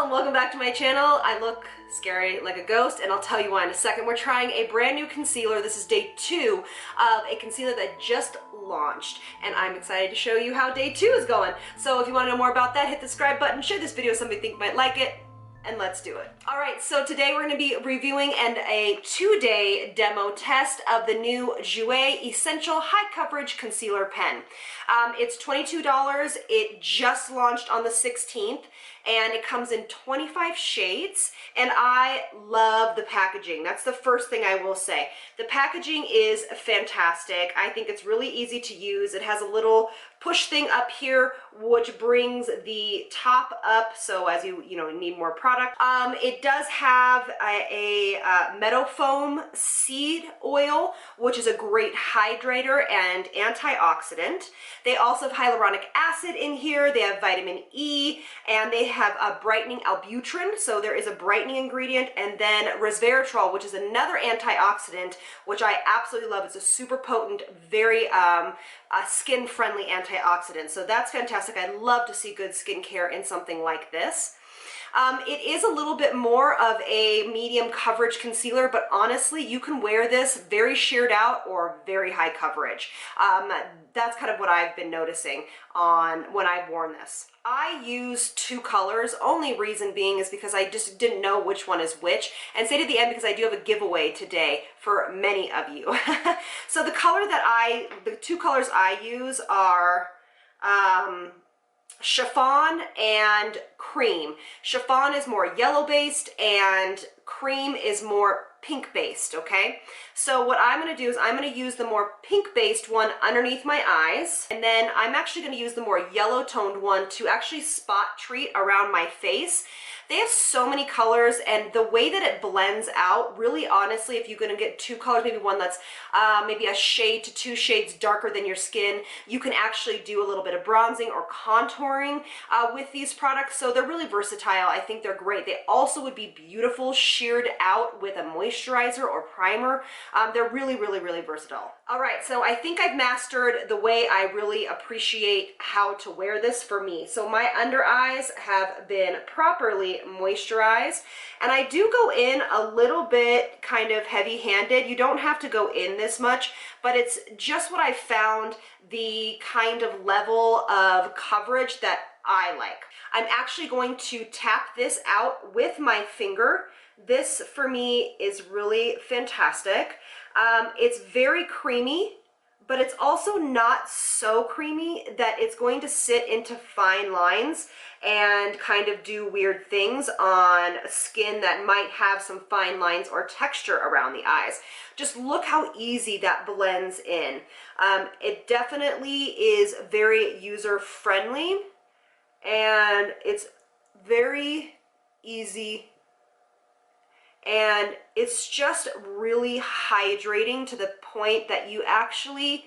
and welcome back to my channel. I look scary like a ghost, and I'll tell you why in a second. We're trying a brand new concealer. This is day 2 of a concealer that just launched, and I'm excited to show you how day 2 is going. So if you want to know more about that, hit the subscribe button, share this video with somebody you think might like it, and let's do it. All right, so today we're going to be reviewing a 2-day demo test of the new JOUER Essential High Coverage Concealer Pen. It's $22. It just launched on the 16th, and it comes in 25 shades, and I love the packaging. That's the first thing I will say. The packaging is fantastic. I think it's really easy to use. It has a little push thing up here which brings the top up, so as you need more product. It does have a meadow foam seed oil, which is a great hydrator and antioxidant. They also have hyaluronic acid in here. They have vitamin E, and they have a brightening albutrin, so there is a brightening ingredient, and then resveratrol, which is another antioxidant, which I absolutely love. It's a super potent, very skin-friendly antioxidant, so that's fantastic. I love to see good skincare in something like this. It is a little bit more of a medium coverage concealer, but honestly, you can wear this very sheared out or very high coverage. That's kind of what I've been noticing on when I've worn this. I use 2 colors, only reason being is because I just didn't know which one is which, and stay to the end because I do have a giveaway today for many of you. So the 2 colors I use are chiffon and cream. Chiffon is more yellow based and cream is more pink based, okay? So what I'm going to do is I'm going to use the more pink based one underneath my eyes, and then I'm actually going to use the more yellow toned one to actually spot treat around my face. They have so many colors, and the way that it blends out, really honestly, if you're going to get 2 colors, maybe one that's maybe a shade to 2 shades darker than your skin, you can actually do a little bit of bronzing or contouring with these products. So they're really versatile. I think they're great. They also would be beautiful sheared out with a moisturizer or primer. They're really, really, really versatile. All right, so I think I've mastered the way I really appreciate how to wear this for me. So my under eyes have been properly moisturized, and I do go in a little bit kind of heavy-handed. You don't have to go in this much, but it's just what I found the kind of level of coverage that I like. I'm actually going to tap this out with my finger. This for me is really fantastic. It's very creamy, but it's also not so creamy that it's going to sit into fine lines and kind of do weird things on skin that might have some fine lines or texture around the eyes. Just look how easy that blends in. It definitely is very user-friendly, and it's very easy, and it's just really hydrating to the point that you actually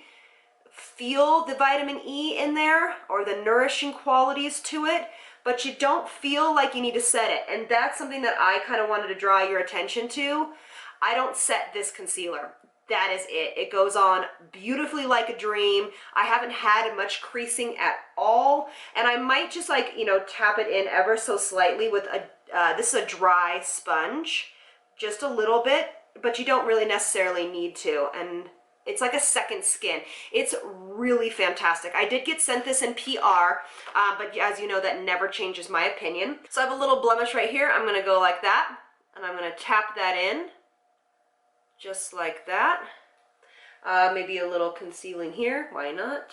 feel the vitamin E in there or the nourishing qualities to it, but you don't feel like you need to set it. And that's something that I kind of wanted to draw your attention to. I don't set this concealer. That is it. It goes on beautifully like a dream. I haven't had much creasing at all, and I might just tap it in ever so slightly with this is a dry sponge, just a little bit, but you don't really necessarily need to, and it's like a second skin. It's really fantastic. I did get sent this in PR, but as you know, that never changes my opinion. So I have a little blemish right here. I'm gonna go like that, and I'm gonna tap that in, just like that. Maybe a little concealing here, why not?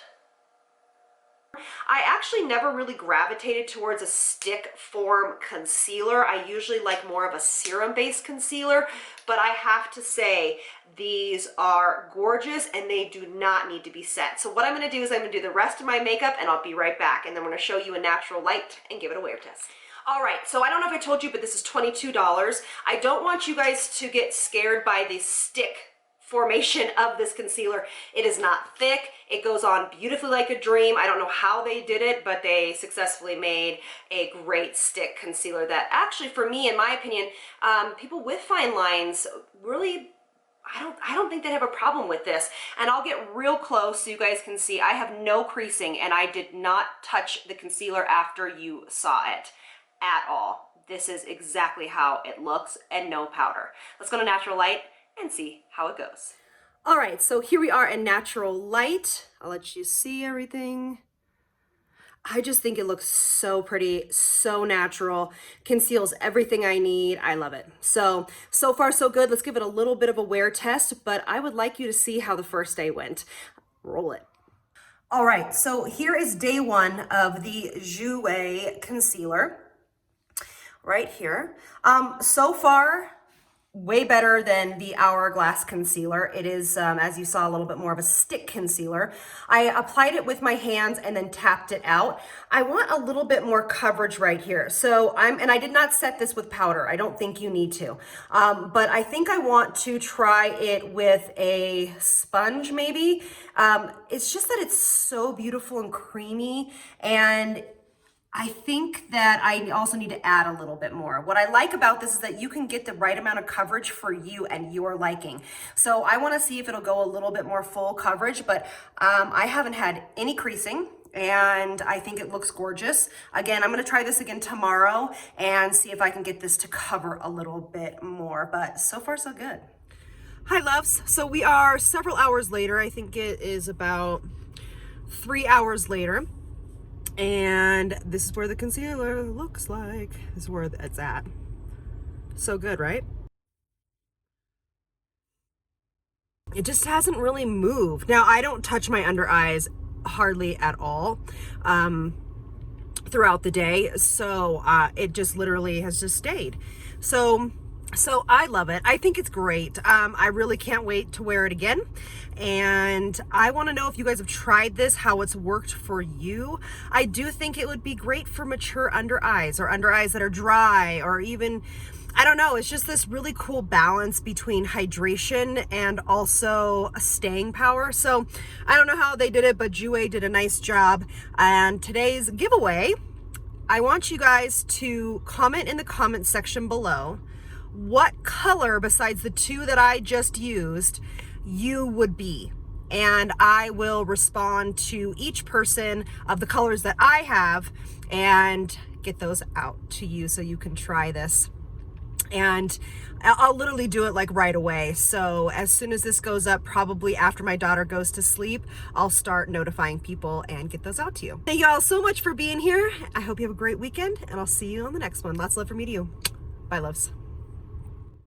I actually never really gravitated towards a stick form concealer. I usually like more of a serum based concealer, but I have to say these are gorgeous and they do not need to be set. So what I'm going to do is I'm going to do the rest of my makeup, and I'll be right back, and then we're going to show you a natural light and give it a wear test. All right, so I don't know if I told you, but this is $22. I don't want you guys to get scared by the stick formation of this concealer. It is not thick. It goes on beautifully like a dream. I don't know how they did it, but they successfully made a great stick concealer that actually, for me, in my opinion, people with fine lines really, I don't think they'd have a problem with this. And I'll get real close so you guys can see I have no creasing, and I did not touch the concealer after you saw it at all. this is exactly how it looks and no powder. Let's go to natural light and see how it goes. All right, so here we are in natural light. I'll let you see everything. I just think it looks so pretty, so natural, conceals everything I need. I love it. So far so good. Let's give it a little bit of a wear test, but I would like you to see how the first day went. Roll it. All right, so here is day one of the JOUER concealer right here. So far, way better than the Hourglass concealer. It is, as you saw, a little bit more of a stick concealer. I applied it with my hands and then tapped it out. I want a little bit more coverage right here. So and I did not set this with powder. I don't think you need to. But I think I want to try it with a sponge maybe. It's just that it's so beautiful and creamy, and I think that I also need to add a little bit more. What I like about this is that you can get the right amount of coverage for you and your liking. So I want to see if it'll go a little bit more full coverage, but I haven't had any creasing and I think it looks gorgeous. Again, I'm going to try this again tomorrow and see if I can get this to cover a little bit more, but so far so good. Hi loves, so we are several hours later. I think it is about 3 hours later. And this is where the concealer looks like. This is where it's at. So good, right? It just hasn't really moved. Now, I don't touch my under eyes hardly at all throughout the day. So it just literally has just stayed. So I love it. I think it's great. I really can't wait to wear it again. And I want to know if you guys have tried this, how it's worked for you. I do think it would be great for mature under eyes or under eyes that are dry, or even, I don't know, it's just this really cool balance between hydration and also a staying power. So I don't know how they did it, but JOUER did a nice job. And today's giveaway, I want you guys to comment in the comment section below what color besides the two that I just used you would be, and I will respond to each person of the colors that I have and get those out to you so you can try this. And I'll literally do it like right away. So as soon as this goes up, probably after my daughter goes to sleep, I'll start notifying people and get those out to you. Thank you all so much for being here. I hope you have a great weekend, and I'll see you on the next one. Lots of love from me to you. Bye loves.